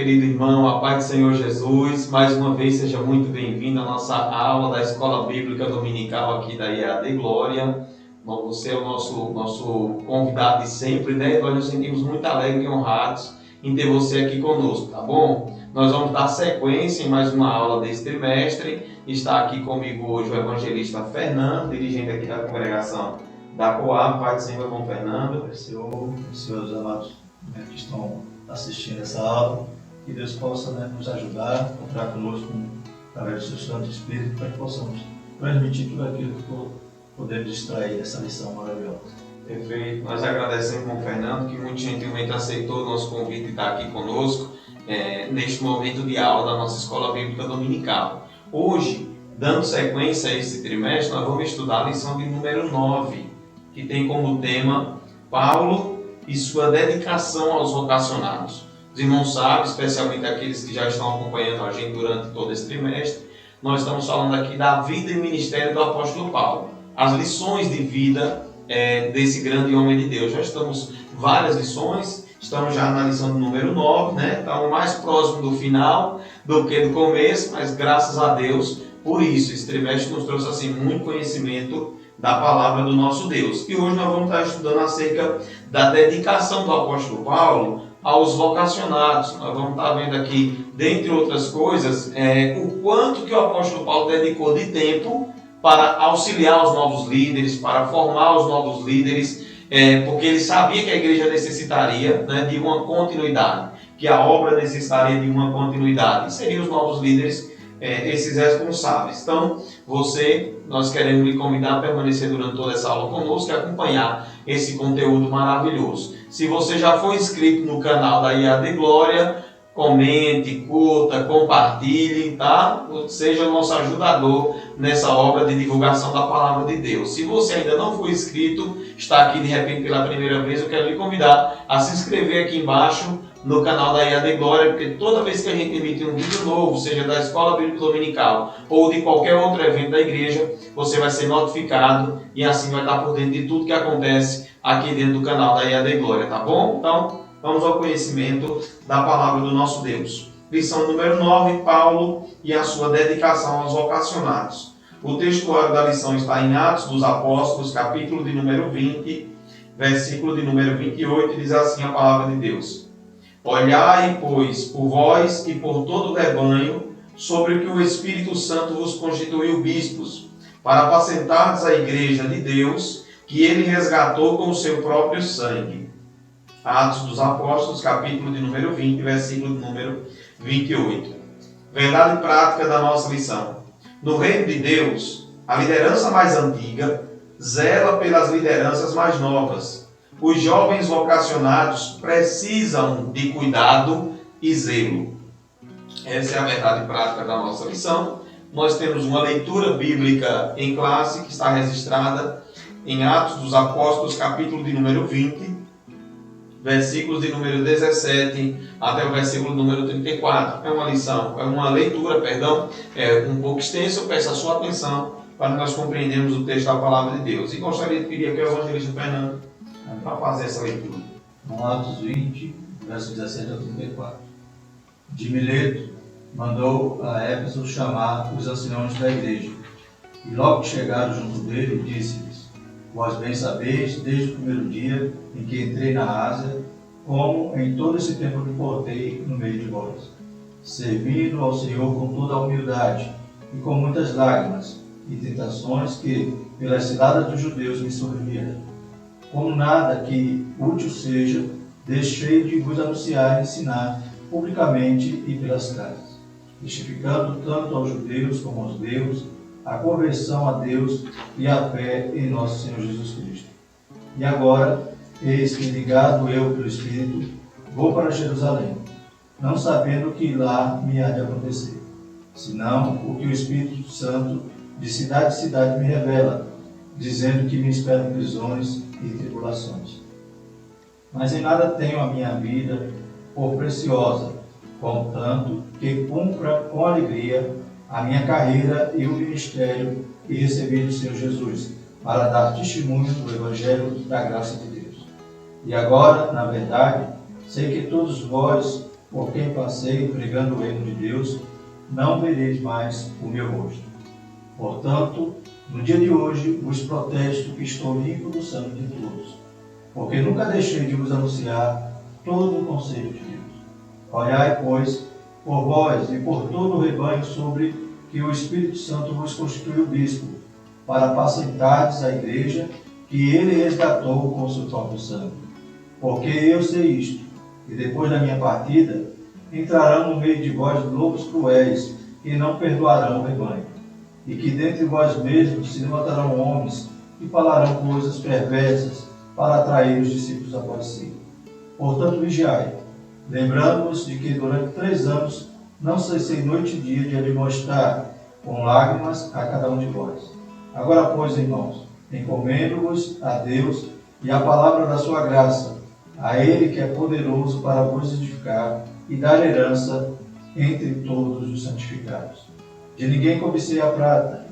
querido irmão, a paz do Senhor Jesus. Mais uma vez, seja muito bem-vindo à nossa aula da Escola Bíblica Dominical aqui da IAD Glória. Você é o nosso convidado de sempre, né? Nós nos sentimos muito alegres e honrados em ter você aqui conosco, tá bom? Nós vamos dar sequência em mais uma aula desse trimestre. Está aqui comigo hoje o evangelista Fernando, dirigente aqui da congregação da Coab. Pai do Senhor, irmão Fernando. Senhor, senhores amados que estão assistindo essa aula, que Deus possa nos ajudar, contar conosco através do seu Santo Espírito, para que possamos transmitir tudo aquilo que podemos extrair dessa lição maravilhosa. Perfeito. Nós agradecemos, irmão Fernando, que muito gentilmente aceitou o nosso convite de estar aqui conosco neste momento de aula da nossa Escola Bíblica Dominical. Hoje, dando sequência a esse trimestre, nós vamos estudar a lição de número 9, que tem como tema Paulo e sua dedicação aos vocacionados. Os irmãos sabem, especialmente aqueles que já estão acompanhando a gente durante todo esse trimestre, nós estamos falando aqui da vida e ministério do apóstolo Paulo, as lições de vida desse grande homem de Deus. Já estamos várias lições, estamos já na lição do número 9, né? Estamos mais próximo do final do que do começo, mas graças a Deus por isso. Esse trimestre nos trouxe assim muito conhecimento da palavra do nosso Deus. E hoje nós vamos estar estudando acerca da dedicação do apóstolo Paulo aos vocacionados. Nós vamos estar vendo aqui, dentre outras coisas, o quanto que o apóstolo Paulo dedicou de tempo para auxiliar os novos líderes, para formar os novos líderes, porque ele sabia que a igreja necessitaria de uma continuidade, que a obra necessitaria de uma continuidade, e seriam os novos líderes esses responsáveis. Então, nós queremos lhe convidar a permanecer durante toda essa aula conosco e acompanhar esse conteúdo maravilhoso. Se você já for inscrito no canal da IAD Glória, comente, curta, compartilhe, tá? Seja o nosso ajudador nessa obra de divulgação da palavra de Deus. Se você ainda não for inscrito, está aqui de repente pela primeira vez, eu quero lhe convidar a se inscrever aqui embaixo no canal da IAD Glória, porque toda vez que a gente emite um vídeo novo, seja da Escola Bíblica Dominical ou de qualquer outro evento da igreja, você vai ser notificado e assim vai estar por dentro de tudo que acontece aqui dentro do canal da IAD Glória, tá bom? Então, vamos ao conhecimento da palavra do nosso Deus. Lição número 9, Paulo e a sua dedicação aos vocacionados. O textuário da lição está em Atos dos Apóstolos, capítulo de número 20, versículo de número 28, e diz assim a palavra de Deus. Olhai, pois, por vós e por todo o rebanho, sobre o que o Espírito Santo vos constituiu bispos, para apacentardes a igreja de Deus, que ele resgatou com o seu próprio sangue. Atos dos Apóstolos, capítulo de número 20, versículo de número 28. Verdade prática da nossa lição. No reino de Deus, a liderança mais antiga zela pelas lideranças mais novas. Os jovens vocacionados precisam de cuidado e zelo. Essa é a verdade prática da nossa lição. Nós temos uma leitura bíblica em classe que está registrada em Atos dos Apóstolos, capítulo de número 20, versículos de número 17 até o versículo número 34. É uma leitura, um pouco extensa. Eu peço a sua atenção para nós compreendermos o texto da palavra de Deus. E gostaria de pedir aqui ao evangelista Fernando para fazer essa leitura. Atos 20, verso 17 a 34. De Mileto mandou a Éfeso chamar os anciãos da igreja. E logo que chegaram junto dele, disse-lhes: Vós bem sabeis, desde o primeiro dia em que entrei na Ásia, como em todo esse tempo me portei no meio de vós, servindo ao Senhor com toda a humildade e com muitas lágrimas e tentações que, pelas ciladas dos judeus, me sobrevieram. Como nada que útil seja, deixei de vos anunciar e ensinar publicamente e pelas casas, testificando tanto aos judeus como aos gregos a conversão a Deus e a fé em nosso Senhor Jesus Cristo. E agora, eis que, ligado eu pelo Espírito, vou para Jerusalém, não sabendo o que lá me há de acontecer, senão o que o Espírito Santo de cidade em cidade me revela, dizendo que me esperam prisões e tribulações. Mas em nada tenho a minha vida por preciosa, contanto que cumpra com alegria a minha carreira e o ministério que recebi do Senhor Jesus, para dar testemunho do Evangelho da graça de Deus. E agora, na verdade, sei que todos vós por quem passei pregando o reino de Deus, não vereis mais o meu rosto. Portanto, no dia de hoje vos protesto que estou limpo do sangue de todos, porque nunca deixei de vos anunciar todo o conselho de Deus. Olhai, pois, por vós e por todo o rebanho sobre que o Espírito Santo vos constituiu bispo, para apacentardes a igreja que ele resgatou com o seu próprio sangue. Porque eu sei isto, que depois da minha partida, entrarão no meio de vós lobos cruéis, que não perdoarão o rebanho. E que dentre vós mesmos se levantarão homens que falarão coisas perversas para atrair os discípulos após si. Portanto, vigiai, lembrando-vos de que durante 3 anos não cessei noite e dia de admoestar com lágrimas a cada um de vós. Agora, pois, irmãos, encomendo-vos a Deus e à palavra da sua graça, a Ele que é poderoso para vos edificar e dar herança entre todos os santificados. De ninguém cobicei a prata,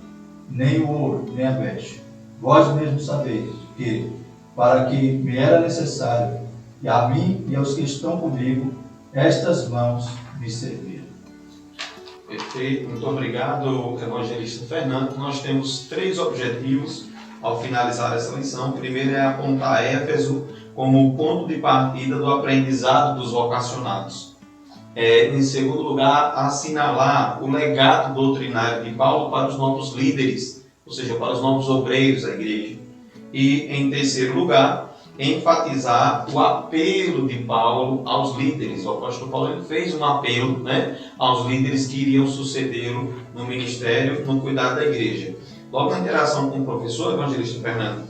nem o ouro, nem a veste. Vós mesmos sabeis que, para que me era necessário, e a mim e aos que estão comigo, estas mãos me serviram. Perfeito, muito obrigado, evangelista Fernando. Nós temos 3 objetivos ao finalizar essa lição. O primeiro é apontar Éfeso como o ponto de partida do aprendizado dos vocacionados. Em segundo lugar, assinalar o legado doutrinário de Paulo para os novos líderes, ou seja, para os novos obreiros da igreja. E, em terceiro lugar, enfatizar o apelo de Paulo aos líderes. O apóstolo Paulo ele fez um apelo, aos líderes que iriam sucedê-lo no ministério, no cuidado da igreja. Logo na interação com o professor evangelista Fernando,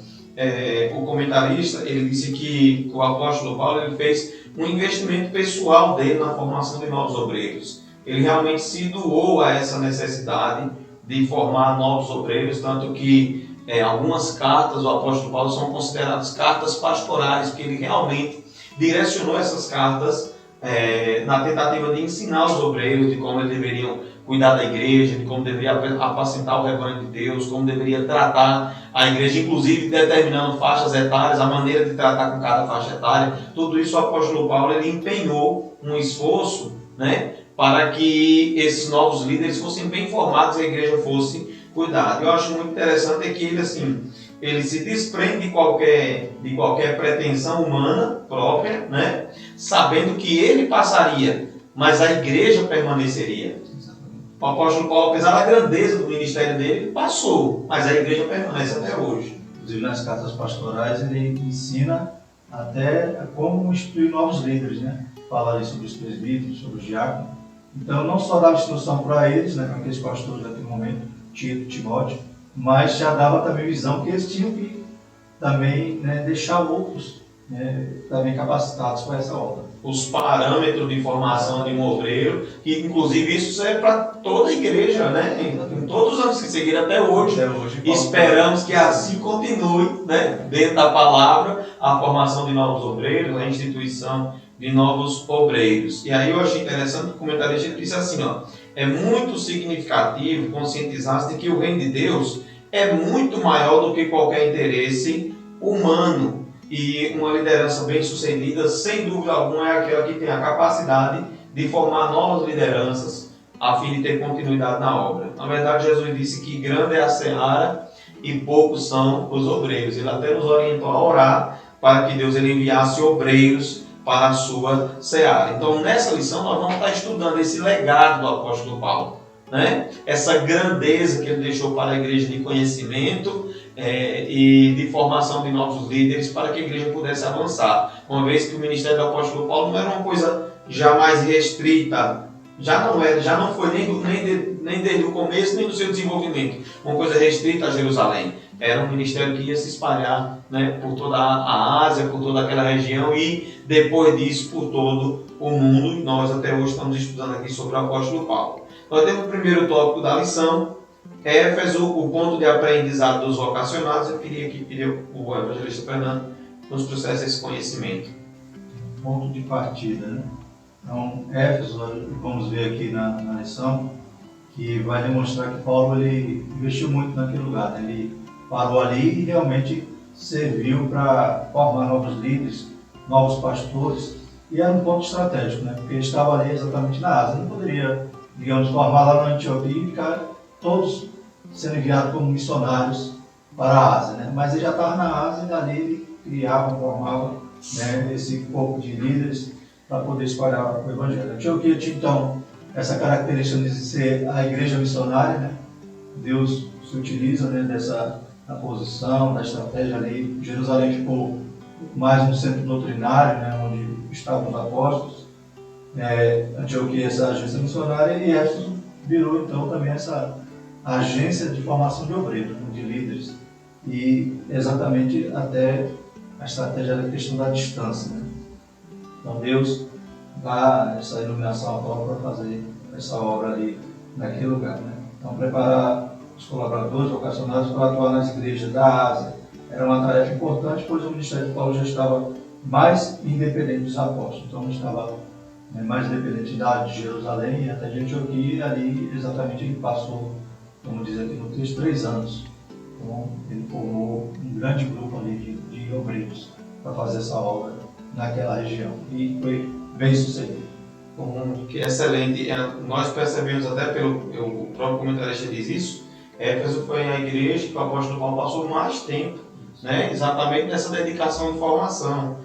o comentarista ele disse que o apóstolo Paulo ele fez um investimento pessoal dele na formação de novos obreiros. Ele realmente se doou a essa necessidade de formar novos obreiros, tanto que algumas cartas do apóstolo Paulo são consideradas cartas pastorais, porque ele realmente direcionou essas cartas na tentativa de ensinar os obreiros de como eles deveriam cuidar da igreja, de como deveria apacentar o rebanho de Deus, como deveria tratar a igreja, inclusive determinando faixas etárias, a maneira de tratar com cada faixa etária. Tudo isso o apóstolo Paulo ele empenhou um esforço, para que esses novos líderes fossem bem formados e a igreja fosse cuidada. Eu acho muito interessante que ele se desprende de qualquer pretensão humana própria, sabendo que ele passaria, mas a igreja permaneceria. O apóstolo Paulo, apesar da grandeza do ministério dele, passou, mas a igreja permanece até hoje. Inclusive nas cartas pastorais ele ensina até como instituir novos líderes, Fala ali sobre os presbíteros, sobre os diáconos. Então não só dava instrução para eles, para aqueles pastores daquele momento, Tito, Timóteo, mas já dava também visão que eles tinham que também deixar outros também capacitados para essa obra. Os parâmetros de formação de um obreiro, que inclusive isso serve para toda a igreja, em todos os anos que seguiram até hoje. Esperamos que assim continue, dentro da palavra, a formação de novos obreiros, a instituição de novos obreiros. E aí eu achei interessante que o comentarista disse assim, é muito significativo conscientizar-se de que o reino de Deus é muito maior do que qualquer interesse humano. E uma liderança bem-sucedida, sem dúvida alguma, é aquela que tem a capacidade de formar novas lideranças a fim de ter continuidade na obra. Na verdade, Jesus disse que grande é a seara e poucos são os obreiros. Ele até nos orientou a orar para que Deus ele enviasse obreiros para a sua seara. Então, nessa lição, nós vamos estar estudando esse legado do apóstolo Paulo, essa grandeza que ele deixou para a igreja de conhecimento e de formação de novos líderes para que a igreja pudesse avançar. Uma vez que o ministério do apóstolo Paulo não era uma coisa jamais restrita, já não foi nem desde o começo, nem do seu desenvolvimento, uma coisa restrita a Jerusalém. Era um ministério que ia se espalhar por toda a Ásia, por toda aquela região e depois disso por todo o mundo. E nós até hoje estamos estudando aqui sobre o apóstolo Paulo. Nós temos o primeiro tópico da lição, Éfeso, o ponto de aprendizado dos vocacionados. Eu queria que o evangelista Fernando nos trouxesse esse conhecimento. Ponto de partida, Então, Éfeso, vamos ver aqui na lição, que vai demonstrar que Paulo ele investiu muito naquele lugar. Ele parou ali e realmente serviu para formar novos líderes, novos pastores E era um ponto estratégico, né? Porque ele estava ali exatamente na Ásia. Não poderia, digamos, formar lá na Antioquia e ficar todos sendo enviados como missionários para a Ásia, né? Mas ele já estava na Ásia e dali ele criava, formava, né, esse corpo de líderes para poder espalhar o Evangelho. A Antioquia tinha, então, essa característica de ser a igreja missionária, né? Deus se utiliza, né, dessa da posição, da estratégia ali. Jerusalém ficou mais um centro doutrinário, né, onde estavam os apóstolos. Antioquia, essa agência missionária, e Éfeso virou então também essa agência de formação de obreiros, né, de líderes. E exatamente até a estratégia da questão da distância, né? Então Deus dá essa iluminação à prova para fazer essa obra ali naquele lugar, né? Então preparar os colaboradores vocacionados para atuar nas igrejas da Ásia era uma tarefa importante, pois o ministério de Paulo já estava mais independente dos apóstolos. Então não estava mais independente de Jerusalém e até de Antioquia, e ali exatamente ele passou, como diz aqui no texto, 3 anos. Então ele formou um grande grupo ali de obreiros para fazer essa obra naquela região e foi bem sucedido. Que excelente. Nós percebemos até o próprio comentarista diz isso. Éfeso foi a igreja que o apóstolo Paulo passou mais tempo, né, exatamente nessa dedicação de formação.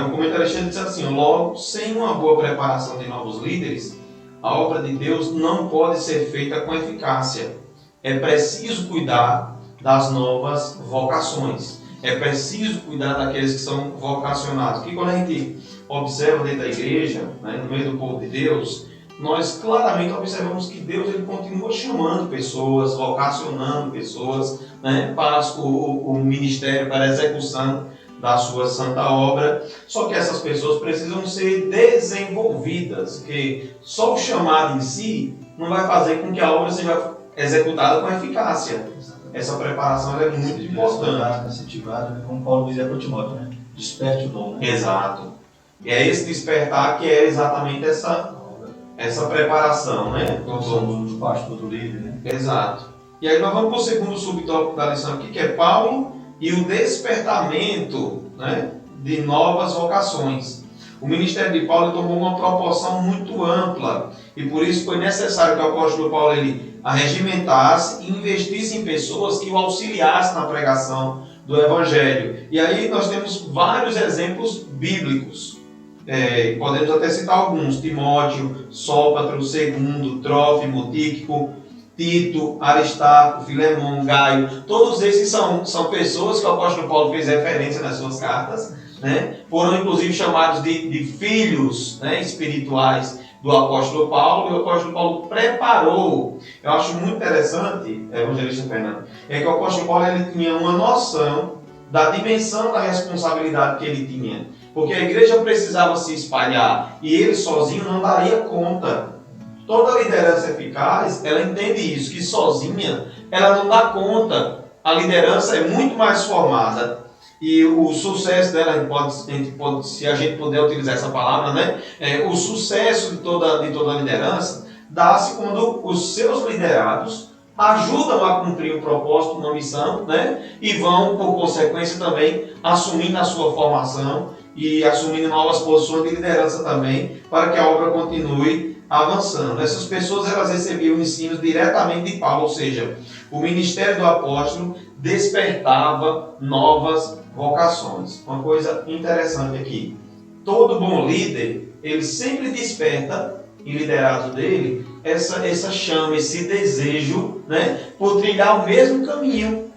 O comentarista diz assim: logo, sem uma boa preparação de novos líderes, a obra de Deus não pode ser feita com eficácia. É preciso cuidar das novas vocações. É preciso cuidar daqueles que são vocacionados. Porque quando a gente observa dentro da igreja, né, no meio do povo de Deus, nós claramente observamos que Deus ele continua chamando pessoas, vocacionando pessoas, né, para o ministério, para a execução da sua santa obra. Só que essas pessoas precisam ser desenvolvidas, porque só o chamado em si não vai fazer com que a obra seja executada com eficácia. Essa preparação é muito importante. Incentivada, né? Como Paulo dizia para Timóteo, né? Desperte o dom. Né? Exato. E é esse despertar que é exatamente essa preparação, né? Do pastor, do líder, né? Exato. E aí nós vamos para o segundo subtópico da lição aqui, que é Paulo e o despertamento, né, de novas vocações. O ministério de Paulo tomou uma proporção muito ampla e por isso foi necessário que o apóstolo Paulo ele arregimentasse e investisse em pessoas que o auxiliassem na pregação do Evangelho. E aí nós temos vários exemplos bíblicos. Podemos até citar alguns: Timóteo, Sópatro, Segundo, Trófimo, Tíquico, Tito, Aristarco, Filemão, Gaio. Todos esses são pessoas que o apóstolo Paulo fez referência nas suas cartas, né? Foram inclusive chamados de filhos, né, espirituais do apóstolo Paulo, e o apóstolo Paulo preparou. Eu acho muito interessante, evangelista Fernando, que o apóstolo Paulo ele tinha uma noção da dimensão da responsabilidade que ele tinha, porque a igreja precisava se espalhar e ele sozinho não daria conta. Toda liderança eficaz, ela entende isso, que sozinha ela não dá conta. A liderança é muito mais formada. E o sucesso dela, se a gente puder utilizar essa palavra, né? O sucesso de toda a liderança dá-se quando os seus liderados ajudam a cumprir um propósito, uma missão, né? E vão, por consequência, também assumindo a sua formação e assumindo novas posições de liderança também, para que a obra continue avançando. Essas pessoas elas recebiam ensinos diretamente de Paulo, ou seja, o ministério do apóstolo despertava novas vocações. Uma coisa interessante aqui: todo bom líder, ele sempre desperta em liderado dele essa chama, esse desejo, né, por trilhar o mesmo caminho.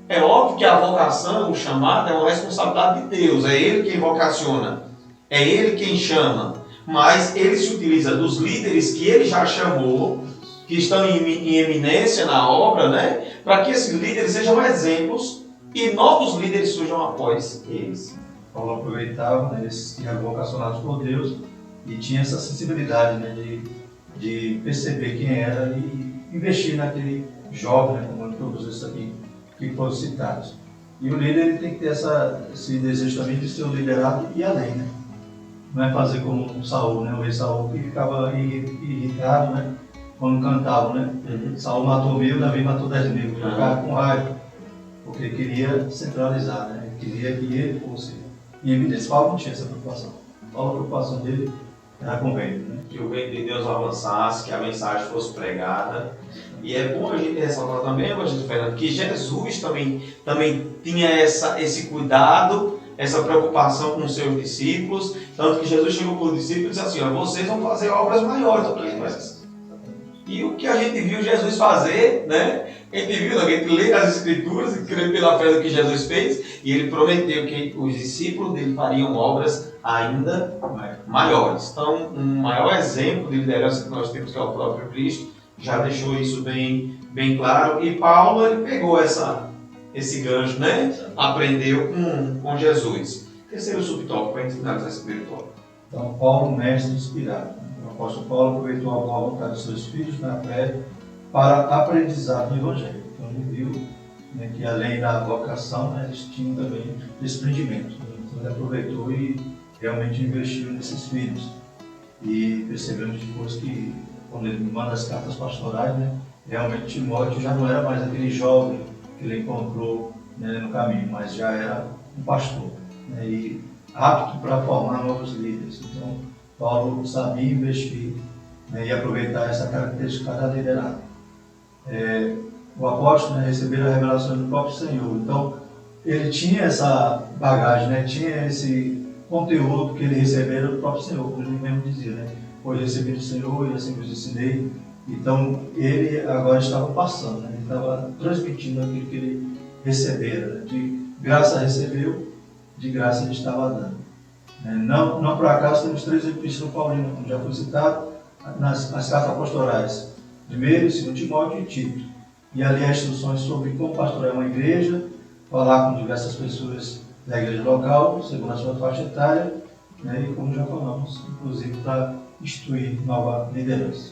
É óbvio que a vocação, o chamado, é uma responsabilidade de Deus, é Ele quem vocaciona, é Ele quem chama, mas Ele se utiliza dos líderes que Ele já chamou, que estão em eminência na obra, né, para que esses líderes sejam exemplos e novos líderes surjam após eles. Paulo aproveitava, né, esses que eram vocacionados por Deus e tinha essa sensibilidade, né, de perceber quem era e investir naquele jovem, né, como todos esses aqui que foram citados. E o líder ele tem que ter esse desejo também de ser o liderado e além, né? Não é fazer como Saul, né? O rei Saul que ficava irritado, né, quando cantavam, né? Saul matou 1000, Davi matou 10.000, ficava com raiva, porque queria centralizar, né? Queria que ele fosse em evidência. Paulo não tinha essa preocupação. Paulo, a preocupação dele era com o reino, né? Que o reino de Deus avançasse, que a mensagem fosse pregada. E é bom a gente ressaltar também, Evangelho Fernando, que Jesus também tinha esse cuidado, essa preocupação com os seus discípulos, tanto que Jesus chegou para os discípulos e disse assim, ó, vocês vão fazer obras maiores do que essas. E o que a gente viu Jesus fazer, né? A gente lê as Escrituras e crê pela fé do que Jesus fez, e ele prometeu que os discípulos dele fariam obras ainda maiores. Então, um maior exemplo de liderança que nós temos, que é o próprio Cristo, já deixou isso bem claro. E Paulo, ele pegou esse gancho, né? Aprendeu com Jesus. Terceiro subtópico, para a gente finalizar esse primeiro tópico. Então, Paulo, mestre inspirado. O apóstolo Paulo aproveitou a boa vontade dos seus filhos na fé para aprendizado no Evangelho. Então, ele viu, né, que além da vocação, né, eles tinham também desprendimento. Então, ele aproveitou e realmente investiu nesses filhos. E percebemos depois que, quando ele manda as cartas pastorais, né, realmente Timóteo já não era mais aquele jovem que ele encontrou, né, no caminho, mas já era um pastor, né, e apto para formar novos líderes. Então, Paulo sabia investir, né, e aproveitar essa característica da liderança. O apóstolo, né, recebeu a revelação do próprio Senhor. Então, ele tinha essa bagagem, né, tinha esse conteúdo que ele recebeu do próprio Senhor, como ele mesmo dizia, né? Foi recebido do Senhor e assim vos ensinei. Então, ele agora estava passando, né? Ele estava transmitindo aquilo que ele recebera, né? De graça recebeu, de graça ele estava dando. Não por acaso temos 3 epístolas paulinas, como já foi citado, nas cartas pastorais, 1º e 2º Timóteo e Tito. E ali há instruções sobre como pastorear uma igreja, falar com diversas pessoas da igreja local, segundo a sua faixa etária, né, e como já falamos, inclusive para instruir nova liderança.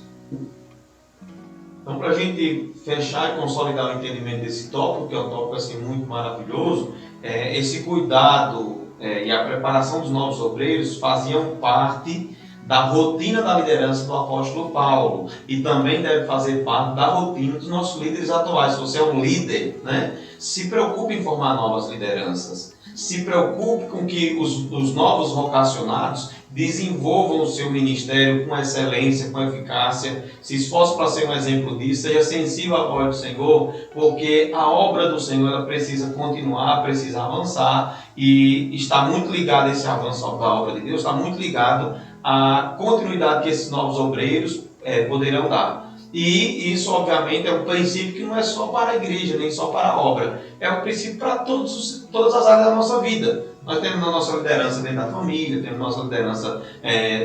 Então, para a gente fechar e consolidar o entendimento desse tópico, que é um tópico assim, muito maravilhoso, esse cuidado e a preparação dos novos obreiros faziam parte da rotina da liderança do apóstolo Paulo, e também deve fazer parte da rotina dos nossos líderes atuais. Se você é um líder, né, se preocupe em formar novas lideranças, se preocupe com que os novos vocacionados desenvolvam o seu ministério com excelência, com eficácia, se esforce para ser um exemplo disso, seja sensível à voz do Senhor, porque a obra do Senhor ela precisa continuar, precisa avançar, e está muito ligado esse avanço da obra de Deus, está muito ligado à continuidade que esses novos obreiros poderão dar. E isso, obviamente, é um princípio que não é só para a igreja, nem só para a obra. É um princípio para todas as áreas da nossa vida. Nós temos a nossa liderança dentro da família, temos nossa liderança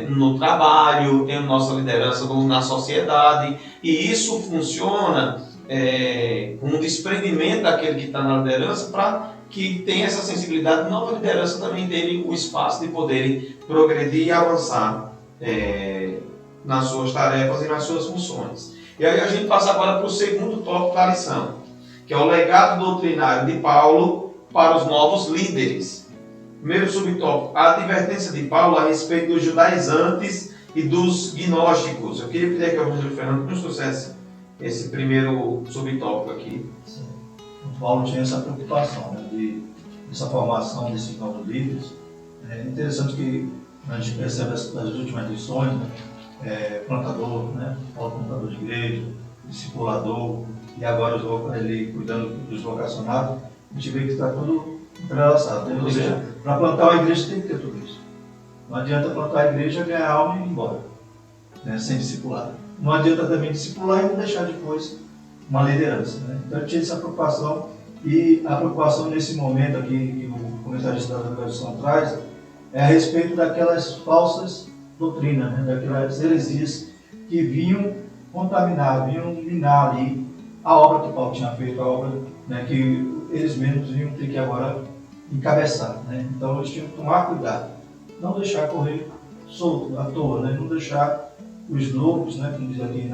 no trabalho, temos nossa liderança na sociedade. E isso funciona com um desprendimento daquele que está na liderança para que tenha essa sensibilidade, nova liderança também terem o espaço de poderem progredir e avançar nas suas tarefas e nas suas funções. E aí a gente passa agora para o segundo tópico da lição, que é o legado doutrinário de Paulo para os novos líderes. Primeiro subtópico, a advertência de Paulo a respeito dos judaizantes e dos gnósticos. Eu queria pedir que o Evangelho Fernando nos trouxesse esse primeiro subtópico aqui. Sim. O Paulo tinha essa preocupação, né, dessa formação desses novos líderes. É interessante que a gente percebe nas últimas lições, né, plantador, né, Paulo plantador de igreja, discipulador, e agora ele cuidando dos vocacionados, a gente vê que está tudo entrelaçado. Ou seja, para plantar uma igreja tem que ter tudo isso. Não adianta plantar a igreja, ganhar alma e ir embora, né, sem discipular. Não adianta também discipular e não deixar depois uma liderança, né? Então tinha essa preocupação, e a preocupação nesse momento aqui que o comentarista da Revolução traz é a respeito daquelas falsas doutrinas, né? Daquelas heresias que vinham contaminar, vinham minar ali a obra que Paulo tinha feito, a obra, né, que eles mesmos vinham ter que agora encabeçar, né? Então eles tinham que tomar cuidado, não deixar correr solto, à toa, né? Não deixar os lobos, né, como diz aqui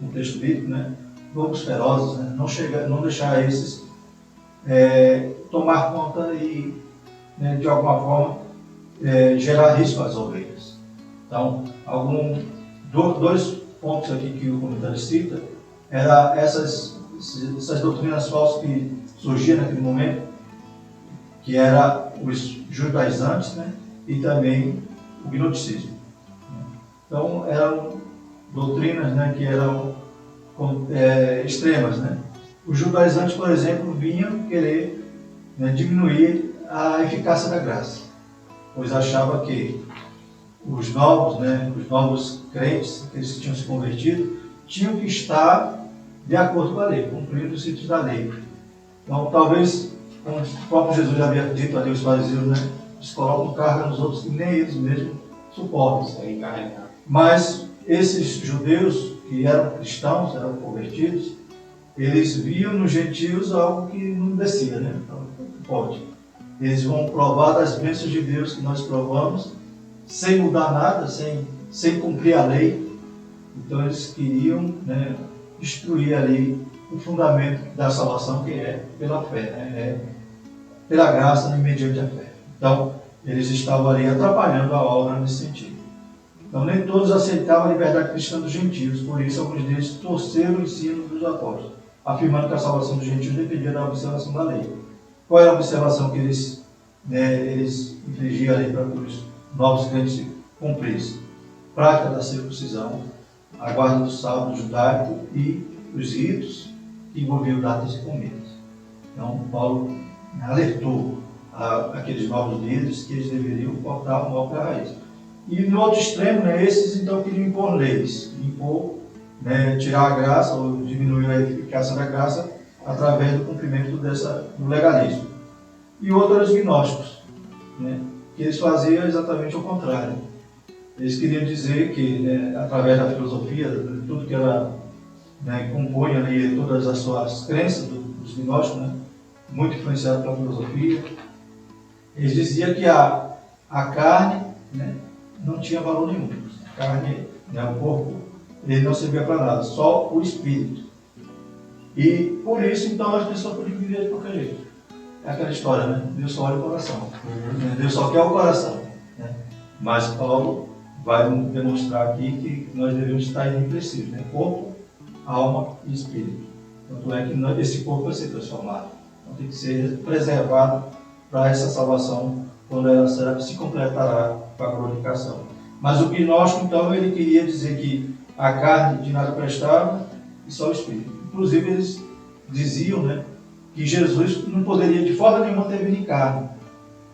no texto bíblico, né, lobos ferozes, né, não deixar esses tomar conta e, né, de alguma forma, gerar risco às ovelhas. Então, dois pontos aqui que o comentário cita, eram essas doutrinas falsas que surgiam naquele momento, que eram os judaizantes, né, e também o gnosticismo. Então, eram doutrinas, né, que eram extremas, né? Os judaizantes, por exemplo, vinham querer, né, diminuir a eficácia da graça, pois achava que os novos crentes, aqueles que tinham se convertido, tinham que estar de acordo com a lei, cumprir os princípios da lei. Então, talvez, como o próprio Jesus já havia dito ali aos fariseus, né, eles colocam carga nos outros que nem eles mesmos suportam. Mas esses judeus que eram cristãos, eram convertidos, eles viam nos gentios algo que não descia, né? Então, não pode. Eles vão provar das bênçãos de Deus que nós provamos, sem mudar nada, sem cumprir a lei. Então eles queriam, né, destruir ali o fundamento da salvação, que é pela fé, né? É pela graça mediante a fé. Então eles estavam ali atrapalhando a obra nesse sentido. Então nem todos aceitavam a liberdade cristã dos gentios, por isso alguns deles torceram o ensino dos apóstolos, afirmando que a salvação dos gentios dependia da observação da lei. Qual era a observação que eles infligiam ali para que os novos crentes cumprissem? Prática da circuncisão, a guarda do sábado judaico e os ritos que envolviam datas e comidas. Então Paulo alertou aqueles novos líderes que eles deveriam cortar o mal pela raiz. E no outro extremo, né, esses então queriam impor leis, tirar a graça ou diminuir a eficácia da graça através do cumprimento do legalismo. E outros gnósticos, né, que eles faziam exatamente o contrário. Eles queriam dizer que, né, através da filosofia, de tudo que ela, né, compõe ali, todas as suas crenças dos gnósticos, né, muito influenciado pela filosofia, eles diziam que a carne, né, não tinha valor nenhum. A carne, né, o corpo, ele não servia para nada, só o espírito. E por isso, então, as pessoas podiam viver de qualquer jeito. É aquela história, né? Deus só olha o coração. Deus só quer o coração. Né? Mas Paulo vai demonstrar aqui que nós devemos estar irrepreensíveis, né? Corpo, alma e espírito. Tanto é que esse corpo vai ser transformado. Então tem que ser preservado para essa salvação, quando ela se completará com a glorificação. Mas o gnóstico, então, ele queria dizer que a carne de nada prestava e só o espírito. Inclusive, eles diziam, né, que Jesus não poderia de forma nenhuma ter vindo em carne,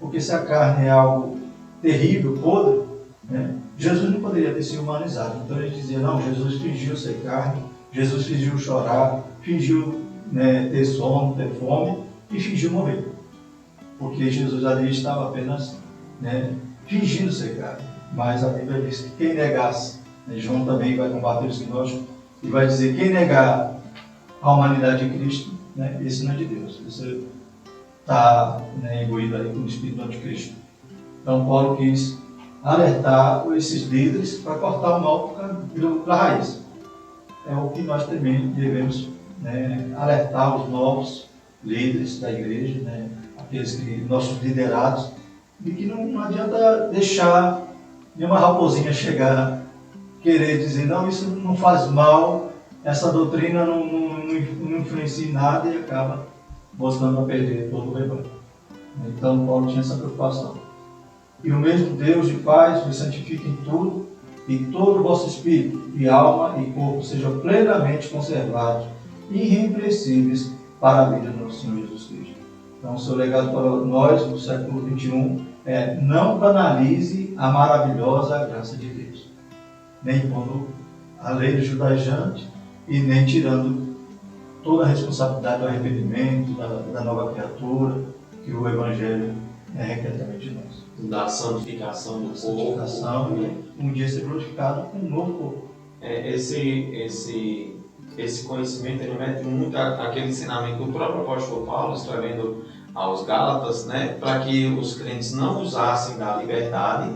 porque se a carne é algo terrível, podre, né, Jesus não poderia ter sido humanizado. Então eles diziam, não, Jesus fingiu ser carne, Jesus fingiu chorar, fingiu, né, ter sono, ter fome e fingiu morrer. Porque Jesus ali estava apenas, né, fingindo ser carne. Mas a Bíblia diz que quem negasse, né, João também vai combater os gnósticos e vai dizer, quem negar a humanidade de Cristo, né, esse não é de Deus. Você está, né, imbuído ali com o Espírito Anticristo. Então Paulo quis alertar esses líderes para cortar o mal pela raiz. É o que nós também devemos, né, alertar os novos líderes da igreja, né, aqueles nossos liderados, de que não adianta deixar nenhuma raposinha chegar, querer dizer, não, isso não faz mal, essa doutrina não influencia em nada, e acaba mostrando a perder todo o rebanho. Então Paulo tinha essa preocupação. E o mesmo Deus de paz vos santifique em tudo, e todo o vosso espírito, e alma e corpo sejam plenamente conservados, irrepreensíveis para a vida do nosso Senhor Jesus Cristo. Então o seu legado para nós, no século XXI, é: não banalize a maravilhosa graça de Deus, nem pondo a lei do judaizante e nem tirando toda a responsabilidade do arrependimento, da nova criatura, que o Evangelho requer também de nós. Da santificação do corpo. Um dia ser glorificado com um novo corpo. Esse conhecimento ele mete muito aquele ensinamento do próprio apóstolo Paulo, escrevendo aos Gálatas, né, para que os crentes não usassem da liberdade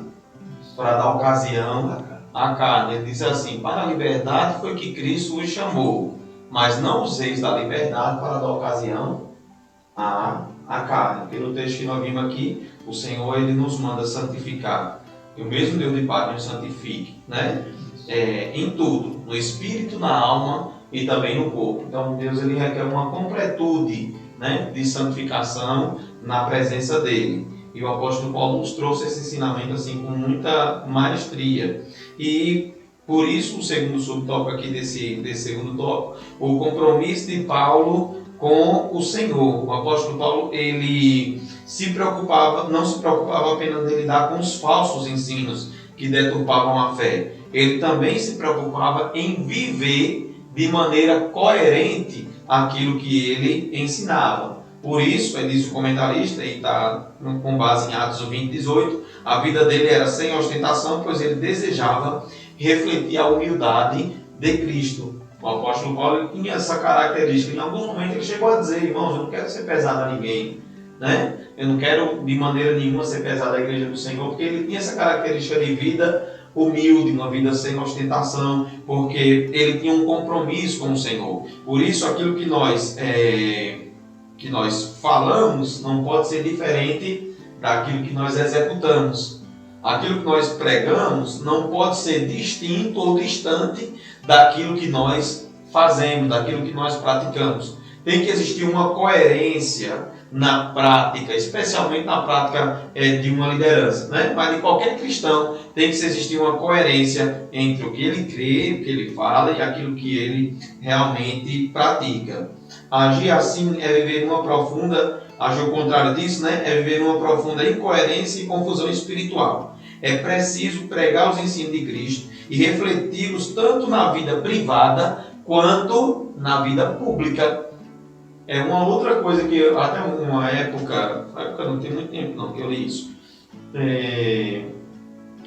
para dar ocasião à carne. Ele diz assim: para a liberdade foi que Cristo os chamou, mas não useis da liberdade para dar ocasião à carne. Pelo texto que nós vimos aqui, o Senhor ele nos manda santificar. E o mesmo Deus de paz nos santifique, né? Em tudo, no espírito, na alma e também no corpo. Então Deus ele requer uma completude, né, de santificação na presença dele. E o apóstolo Paulo nos trouxe esse ensinamento assim com muita maestria. E por isso o segundo subtópico aqui desse segundo tópico, o compromisso de Paulo com o Senhor. O apóstolo Paulo, ele não se preocupava apenas de lidar com os falsos ensinos que deturpavam a fé. Ele também se preocupava em viver de maneira coerente aquilo que ele ensinava. Por isso, diz o comentarista, e está com base em Atos 20:18, a vida dele era sem ostentação, pois ele desejava refletir a humildade de Cristo. O apóstolo Paulo tinha essa característica. Em alguns momentos ele chegou a dizer: irmãos, eu não quero ser pesado a ninguém, né? Eu não quero de maneira nenhuma ser pesado à igreja do Senhor, porque ele tinha essa característica de vida humilde, uma vida sem ostentação, porque ele tinha um compromisso com o Senhor. Por isso, aquilo que nós falamos não pode ser diferente daquilo que nós executamos. Aquilo que nós pregamos não pode ser distinto ou distante daquilo que nós fazemos, daquilo que nós praticamos. Tem que existir uma coerência na prática, especialmente na prática de uma liderança, né? Mas de qualquer cristão tem que existir uma coerência entre o que ele crê, o que ele fala e aquilo que ele realmente pratica. Agir assim é viver numa profunda, agir ao contrário disso, né? É viver numa profunda incoerência e confusão espiritual. É preciso pregar os ensinos de Cristo e refleti-los tanto na vida privada quanto na vida pública. É uma outra coisa que até uma época não tem muito tempo não que eu li isso,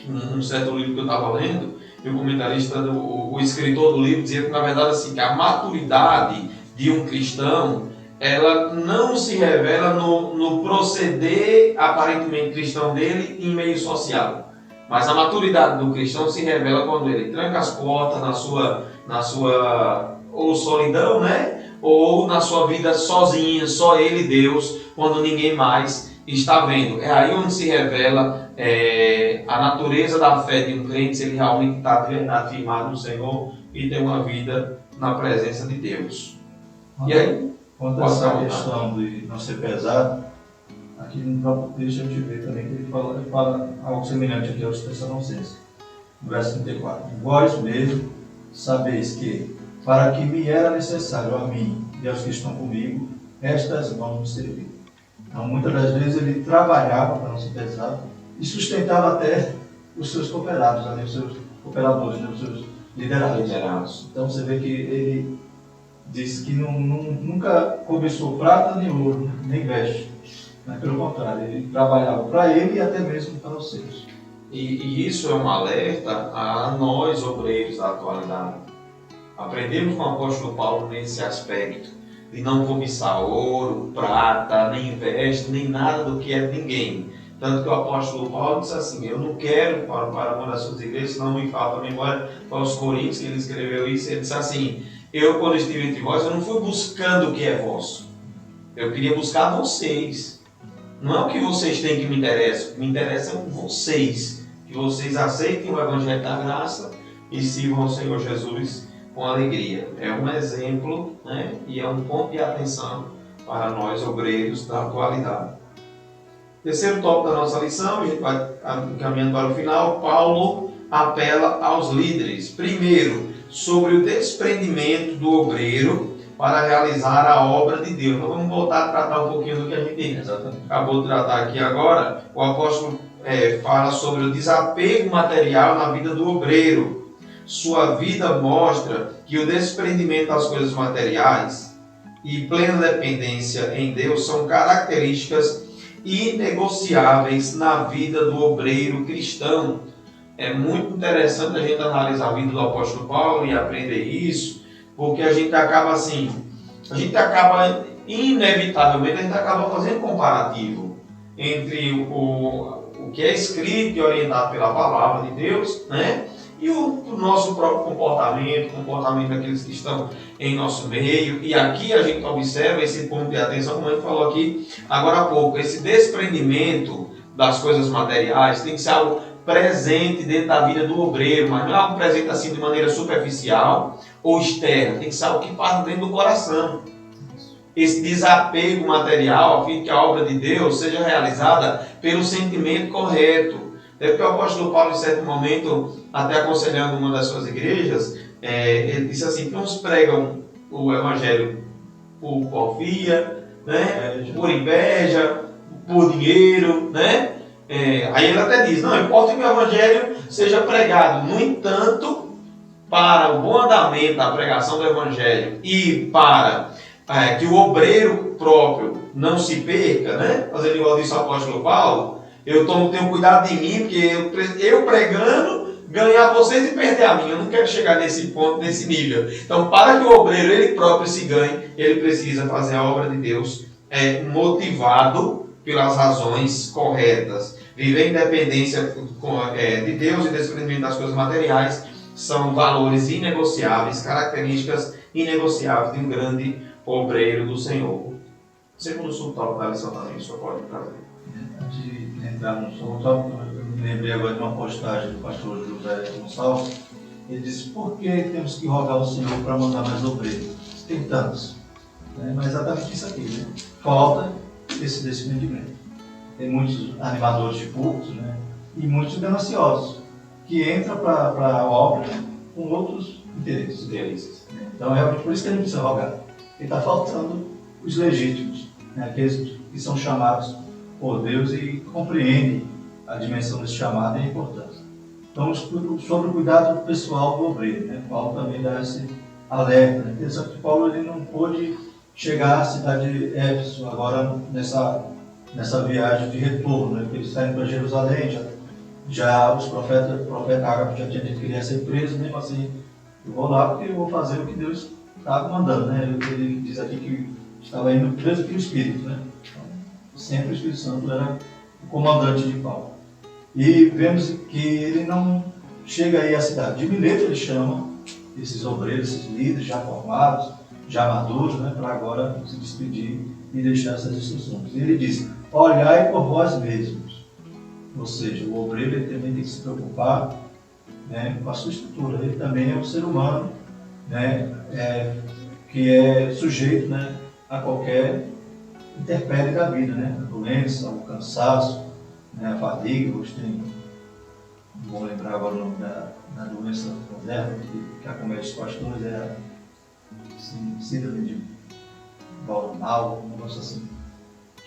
um certo livro que eu estava lendo, e o comentarista, o escritor do livro dizia que na verdade assim, que a maturidade de um cristão, ela não se revela no proceder aparentemente cristão dele em meio social, mas a maturidade do cristão se revela quando ele tranca as portas na sua ou solidão, né? Ou na sua vida sozinha, só ele e Deus, quando ninguém mais está vendo. É aí onde se revela a natureza da fé de um crente, se ele realmente está afirmado no Senhor e tem uma vida na presença de Deus. E aí? Quanto a essa questão de não ser pesado, aqui no próprio texto a gente vê também que ele fala algo semelhante aqui aos Tessalonicenses, no verso 34. Vós mesmo sabeis que, para que me era necessário a mim e aos que estão comigo, estas mãos me servir. Então, muitas das vezes ele trabalhava para não ser pesado e sustentava até os seus cooperados, né, os seus cooperadores, né, os seus liderados. Então você vê que ele diz que nunca cobiçou prata nem ouro, nem veste. Mas, pelo contrário, ele trabalhava para ele e até mesmo para os seus. E isso é um alerta a nós, obreiros da atualidade. Aprendemos com o apóstolo Paulo nesse aspecto, de não cobiçar ouro, prata, nem veste, nem nada do que é de ninguém. Tanto que o apóstolo Paulo disse assim: eu não quero para uma das suas igrejas, não me fala também, embora para os Coríntios que ele escreveu isso, ele disse assim: eu, quando estive entre vós, eu não fui buscando o que é vosso, eu queria buscar vocês. Não é o que vocês têm que me interessa vocês, que vocês aceitem o Evangelho da Graça e sirvam ao Senhor Jesus com alegria. É um exemplo, né? E é um ponto de atenção para nós, obreiros da atualidade. Terceiro tópico da nossa lição, a gente vai caminhando para o final. Paulo apela aos líderes. Primeiro, sobre o desprendimento do obreiro para realizar a obra de Deus. Então vamos voltar a tratar um pouquinho do que a gente acabou de tratar aqui agora. O apóstolo fala sobre o desapego material na vida do obreiro. Sua vida mostra que o desprendimento das coisas materiais e plena dependência em Deus são características inegociáveis na vida do obreiro cristão. É muito interessante a gente analisar a vida do apóstolo Paulo e aprender isso, porque a gente acaba inevitavelmente, a gente acaba fazendo comparativo entre o que é escrito e orientado pela palavra de Deus, né? E o nosso próprio comportamento, o comportamento daqueles que estão em nosso meio. E aqui a gente observa esse ponto de atenção, como a gente falou aqui agora há pouco, esse desprendimento das coisas materiais tem que ser algo presente dentro da vida do obreiro, mas não é algo presente assim de maneira superficial ou externa, tem que ser algo que parte dentro do coração. esse desapego material, a fim de que a obra de Deus seja realizada pelo sentimento correto. É porque o apóstolo Paulo, em certo momento, até aconselhando uma das suas igrejas, ele disse assim, que uns pregam o evangelho por porfia, né? Por inveja, por dinheiro, né? Aí ele até diz, não importa que o evangelho seja pregado, no entanto, para o bom andamento da pregação do evangelho e para que o obreiro próprio não se perca, né? Fazendo igual disse o apóstolo Paulo, eu tenho cuidado de mim, porque eu pregando, ganhar vocês e perder a mim. Eu não quero chegar nesse ponto, nesse nível. Então, para que o obreiro ele próprio se ganhe, ele precisa fazer a obra de Deus motivado pelas razões corretas. Viver em dependência de Deus e desprendimento das coisas materiais são valores inegociáveis, características inegociáveis de um grande obreiro do Senhor. Segundo subtópico da lição também, o senhor pode trazer. Antes de entrar no subtópico, eu me lembrei agora de uma postagem do pastor José Gonçalves. Ele disse, por que temos que rogar ao Senhor para mandar mais obreiros? Tem tantos. Mas exatamente isso aqui, né? Falta esse desprendimento. Tem muitos animadores de cultos, né? E muitos gananciosos, que entram para a obra com outros interesses. Então, realmente, por isso que a gente precisa rogar. Porque está faltando os legítimos, né? Aqueles que são chamados por Deus e compreendem a dimensão desse chamado e a importância. Então, sobre o cuidado pessoal do obreiro, né? Paulo também dá esse alerta. Né? Só que Paulo ele não pôde chegar à cidade de Éfeso agora nessa viagem de retorno, né? Porque ele está indo para Jerusalém, já o profeta Ágabo já tinha dito que ele ia ser preso, mesmo assim, eu vou lá porque eu vou fazer o que Deus estava mandando, né? Ele diz aqui que estava indo preso pelo Espírito, né? Então, sempre o Espírito Santo era o comandante de Paulo. E vemos que ele não chega aí à cidade. De Mileto ele chama esses obreiros, esses líderes já formados, já maduros, né? Para agora se despedir e deixar essas instruções. E ele diz, olhai por vós mesmos. Ou seja, o obreiro ele também tem que se preocupar, né, com a sua estrutura. Ele também é um ser humano, né, que é sujeito, né, a qualquer intempérie da vida, né, a doença, o cansaço, né, a fadiga. Hoje tem, não vou lembrar agora o nome da doença moderna que acomete os pastores, síndrome de Balmal, um negócio assim.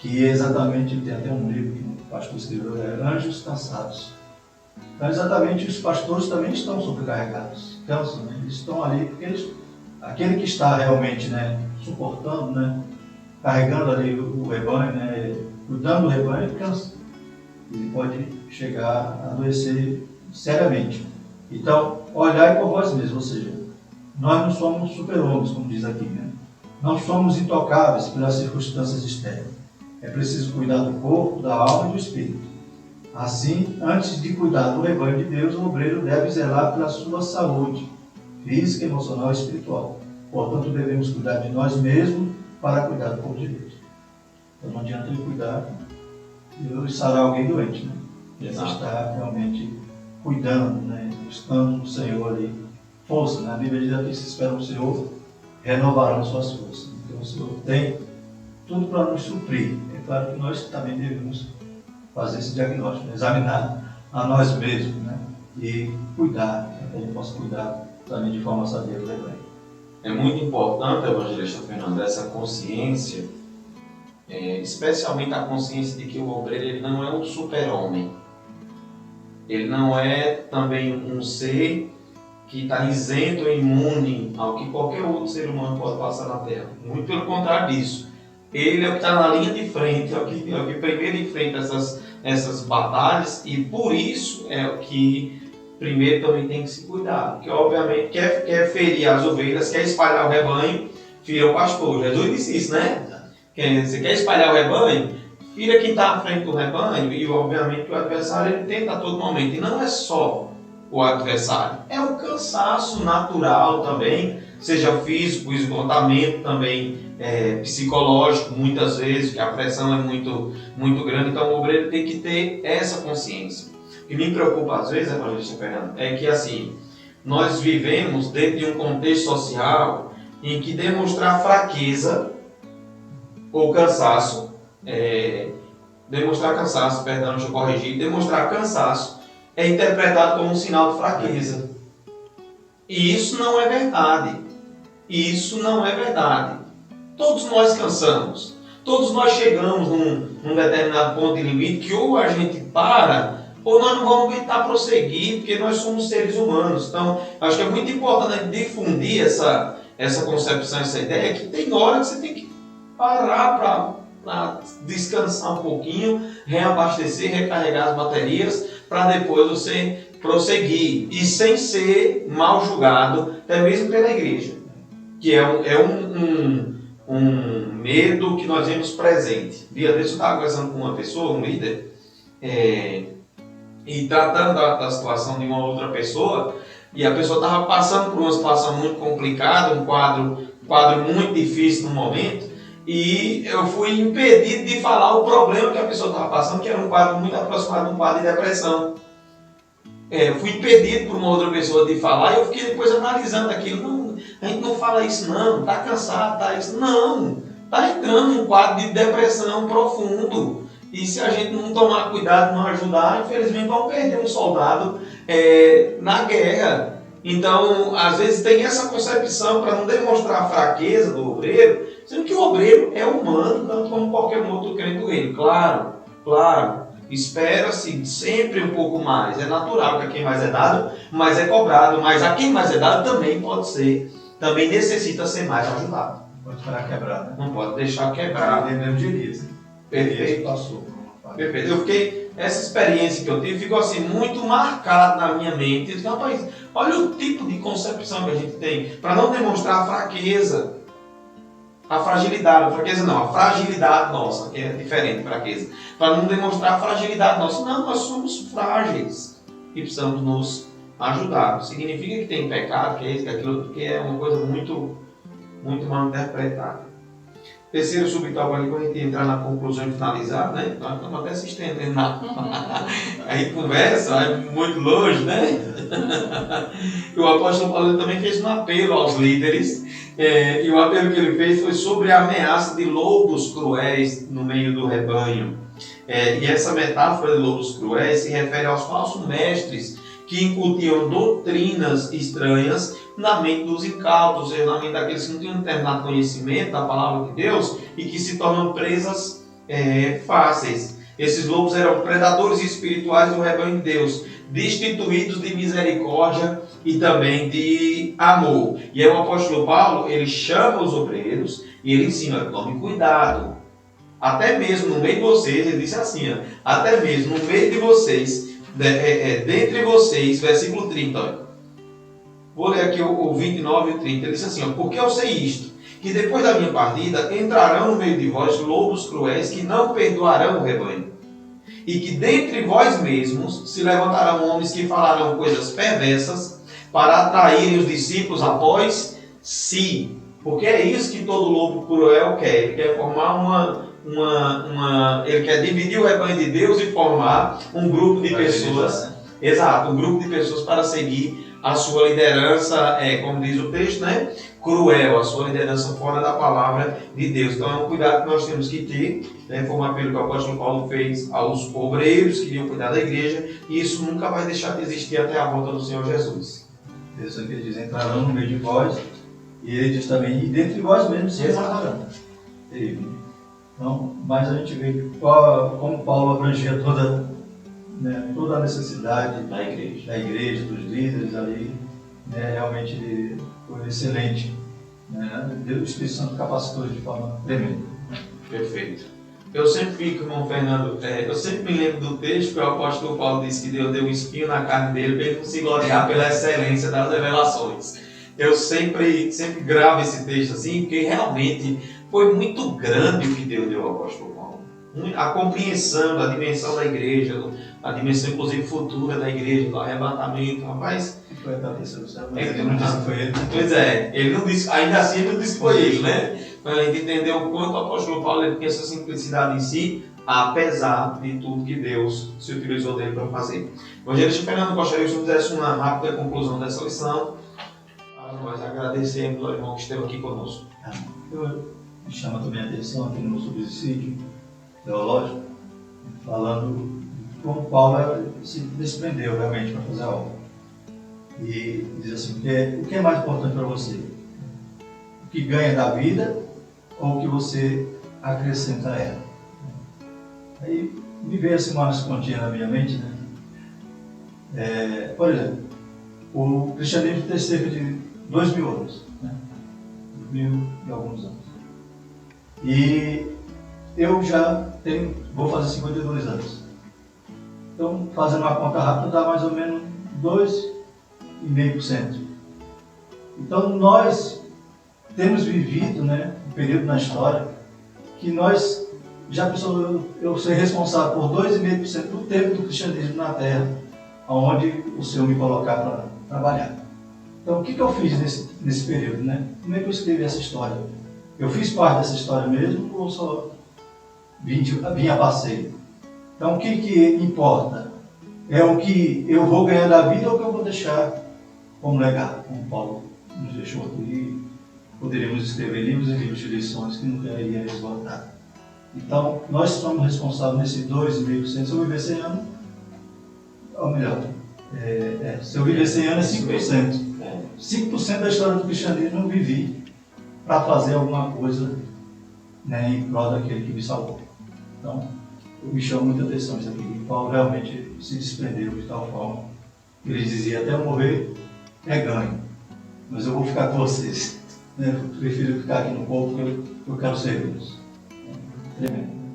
Que exatamente, tem até um livro que o pastor escreveu, Anjos Cansados. Então, exatamente, os pastores também estão sobrecarregados, cansam, né? Eles estão ali, porque aquele que está realmente, né, suportando, né, carregando ali o rebanho, né, cuidando do rebanho, ele cansa. Ele pode chegar a adoecer seriamente. Então, olhai por vós mesmos, ou seja, nós não somos super-homens, como diz aqui, né? Não somos intocáveis pelas circunstâncias externas. É preciso cuidar do corpo, da alma e do espírito. Assim, antes de cuidar do rebanho de Deus, o obreiro deve zelar pela sua saúde física, emocional e espiritual. Portanto, devemos cuidar de nós mesmos para cuidar do povo de Deus. Então, não adianta ele cuidar e sarar alguém doente, né? Ele está realmente cuidando, né? Buscando no Senhor ali força, né? A Bíblia diz que se espera no Senhor, renovarão suas forças. Então, o Senhor tem tudo para nos suprir. É claro que nós também devemos fazer esse diagnóstico, né? Examinar a nós mesmos, né? E cuidar, para que a gente possa cuidar também de forma sadia do rebanho. É muito importante, evangelista Fernando, essa consciência, especialmente a consciência de que o obreiro ele não é um super-homem. Ele não é também um ser que está isento ou imune ao que qualquer outro ser humano pode passar na Terra. Muito pelo contrário disso. Ele é o que está na linha de frente, é o que primeiro enfrenta essas batalhas, e por isso é o que primeiro também tem que se cuidar. Porque obviamente quer ferir as ovelhas, quer espalhar o rebanho, fira o pastor. Jesus disse isso, né? Você quer espalhar o rebanho, fira quem está à frente do rebanho, e obviamente o adversário ele tenta a todo momento. E não é só o adversário, é o cansaço natural também, seja físico, esgotamento também psicológico, muitas vezes, que a pressão é muito, muito grande. Então o obreiro tem que ter essa consciência. O que me preocupa às vezes, evangelista Fernando, é que assim, nós vivemos dentro de um contexto social em que demonstrar fraqueza ou cansaço, demonstrar cansaço, perdão, deixa eu corrigir, demonstrar cansaço é interpretado como um sinal de fraqueza. E isso não é verdade. Isso não é verdade. Todos nós cansamos. Todos nós chegamos num determinado ponto de limite que ou a gente para, ou nós não vamos tentar prosseguir, porque nós somos seres humanos. Então, acho que é muito importante difundir essa concepção, essa ideia, que tem hora que você tem que parar para descansar um pouquinho, reabastecer, recarregar as baterias, para depois você prosseguir. E sem ser mal julgado, até mesmo pela igreja. Que é um medo que nós vemos presente. Dia desse eu estava conversando com uma pessoa, um líder, e tratando da situação de uma outra pessoa, e a pessoa estava passando por uma situação muito complicada, um quadro muito difícil no momento, e eu fui impedido de falar o problema que a pessoa estava passando, que era um quadro muito aproximado de um quadro de depressão. Eu fui impedido por uma outra pessoa de falar, e eu fiquei depois analisando aquilo. Não, a gente não fala isso não, está cansado, está isso. Não, está entrando num quadro de depressão profundo. E se a gente não tomar cuidado, não ajudar, infelizmente vamos perder um soldado na guerra. Então, às vezes tem essa concepção para não demonstrar a fraqueza do obreiro, sendo que o obreiro é humano, tanto como qualquer outro crente do reino. Claro, espera-se sempre um pouco mais. É natural que a quem mais é dado, mais é cobrado. Mas a quem mais é dado também pode ser, também necessita ser mais ajudado. Não pode ficar quebrado, né? Não pode deixar quebrar. Lembrando de Elias. Perfeito. Passou por uma fase. Perfeito. Essa experiência que eu tive ficou assim muito marcada na minha mente. Eu disse, rapaz, olha o tipo de concepção que a gente tem para não demonstrar a fraqueza, a fragilidade. A fraqueza não, a fragilidade nossa, que é diferente de fraqueza. Para não demonstrar a fragilidade nossa. Não, nós somos frágeis e precisamos nos ajudar. Significa que tem pecado, que é isso, que é aquilo, que é uma coisa muito mal interpretada. Terceiro subtópico ali, quando a gente entrar na conclusão e finalizar, né? Nós estamos até se estendendo aí conversa, vai muito longe, né? E o apóstolo Paulo também fez um apelo aos líderes, e o apelo que ele fez foi sobre a ameaça de lobos cruéis no meio do rebanho. E essa metáfora de lobos cruéis se refere aos falsos mestres que incutiam doutrinas estranhas na mente dos incautos, ou seja, na mente daqueles que não tinham determinado conhecimento da palavra de Deus e que se tornam presas fáceis. Esses lobos eram predadores espirituais do rebanho de Deus, destituídos de misericórdia e também de amor. E aí o apóstolo Paulo, ele chama os obreiros e ele ensina, tome cuidado. Até mesmo no meio de vocês, ele disse assim, até mesmo no meio de vocês, dentre vocês, versículo 30, olha. Vou ler aqui o 29 e o 30. Ele diz assim, porque eu sei isto, que depois da minha partida entrarão no meio de vós lobos cruéis que não perdoarão o rebanho. E que dentre vós mesmos se levantarão homens que falarão coisas perversas para atraírem os discípulos após si. Porque é isso que todo lobo cruel quer. Ele quer formar ele quer dividir o rebanho de Deus e formar um grupo de pessoas. Exato, um grupo de pessoas para seguir a sua liderança, como diz o texto, né? Cruel, a sua liderança fora da palavra de Deus. Então é um cuidado que nós temos que ter, né? Foi um apelo que o apóstolo Paulo fez aos obreiros que iriam cuidar da igreja, e isso nunca vai deixar de existir até a volta do Senhor Jesus. Isso que ele diz, entrarão no meio de vós, e ele diz também, e dentre vós mesmos se levantarão. Então, mas a gente vê como Paulo abrangia toda a necessidade da igreja, dos líderes ali, né? Realmente ele foi excelente, né? O Espírito Santo capacitou de forma tremenda. Perfeito. Eu sempre fico, irmão Fernando, eu sempre me lembro do texto que o apóstolo Paulo disse que Deus deu um espinho na carne dele para ele não se gloriar pela excelência das revelações. Eu sempre gravo esse texto assim, porque realmente foi muito grande o que Deus deu ao apóstolo Paulo. A compreensão da dimensão da igreja, a dimensão inclusive futura da igreja, do arrebatamento, rapaz. Foi a terceira céu, mas ele não disse que foi ele. Pois é, ele não disse, ainda assim ele não disse que foi ele, né? Mas a gente entendeu o quanto o apóstolo Paulo ele tinha essa simplicidade em si, apesar de tudo que Deus se utilizou dele para fazer. Evangelista Fernando, gostaria que você fizesse uma rápida conclusão dessa lição, para nós agradecermos ao irmão que esteve aqui conosco. me chama também a atenção aqui no subsídio teológico, falando como Paulo se desprendeu realmente para fazer a obra. E diz assim, o que é mais importante para você? O que ganha da vida ou o que você acrescenta a ela? Aí me veio assim uma continha na minha mente, né? Por exemplo, o cristianismo tem cerca de 2000 anos, né? 2000 e alguns anos. E eu já vou fazer 52 anos. Então, fazendo uma conta rápida, dá mais ou menos 2,5%. Então, nós temos vivido, né, um período na história que nós já pensou, eu ser responsável por 2,5% do tempo do cristianismo na Terra, onde o Senhor me colocar para trabalhar. Então, o que eu fiz nesse período, né? Como é que eu escrevi essa história? Eu fiz parte dessa história mesmo ou só vim a passeio? Então, o que importa? É o que eu vou ganhar da vida ou o que eu vou deixar como legado, como Paulo nos deixou aqui. Poderíamos escrever livros e livros de lições que nunca iria esgotar. Então, nós somos responsáveis nesse 2,5%. Se eu viver 100 anos, ou melhor, se eu viver 100 anos é 5%. 5% da história do cristianismo eu vivi para fazer alguma coisa, né, em prol daquele que me salvou. Então, me chama muita atenção isso aqui. E Paulo realmente se desprendeu de tal forma. Ele dizia, até eu morrer é ganho, mas eu vou ficar com vocês. Eu prefiro ficar aqui no povo porque eu quero servi-los.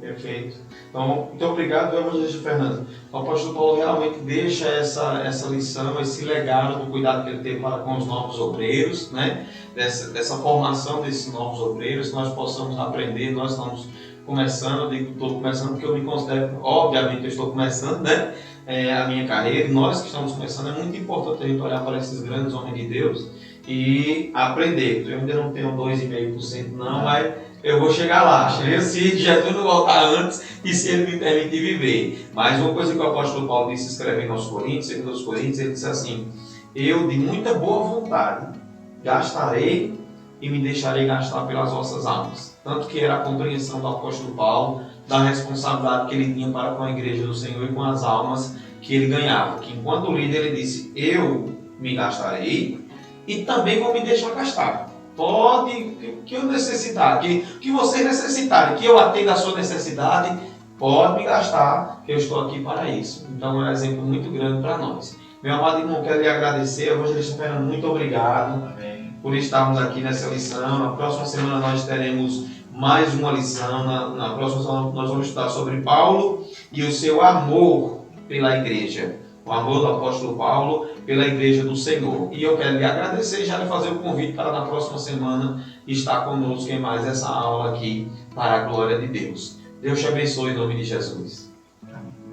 Perfeito. Então, muito obrigado, evangelista Fernando. O apóstolo Paulo realmente deixa essa lição, esse legado do cuidado que ele teve para com os novos obreiros, né? Dessa formação desses novos obreiros, que nós possamos aprender. Nós estamos começando, eu digo que estou começando porque eu me considero, obviamente eu estou começando, né? A minha carreira, e nós que estamos começando, é muito importante a gente olhar para esses grandes homens de Deus e aprender. Eu ainda não tenho 2,5% não, mas eu vou chegar lá, se Jesus voltar antes e se ele me permitir viver. Mas uma coisa que o apóstolo Paulo disse, escrevendo aos Coríntios, ele disse assim, eu de muita boa vontade gastarei e me deixarei gastar pelas vossas almas. Tanto que era a compreensão do apóstolo Paulo da responsabilidade que ele tinha para com a igreja do Senhor e com as almas que ele ganhava. Que enquanto líder ele disse, eu me gastarei e também vou me deixar gastar. Pode, que eu necessitar, que vocês necessitarem, que eu atenda a sua necessidade, pode me gastar, que eu estou aqui para isso. Então é um exemplo muito grande para nós. Meu amado irmão, quero lhe agradecer, evangelista Fernando, muito obrigado. Amém. Por estarmos aqui nessa lição. Na próxima semana nós teremos mais uma lição. Na próxima semana nós vamos estudar sobre Paulo e o seu amor pela igreja. O amor do apóstolo Paulo pela igreja do Senhor. E eu quero lhe agradecer e já lhe fazer o convite para na próxima semana estar conosco em mais essa aula aqui para a glória de Deus. Deus te abençoe em nome de Jesus. Amém.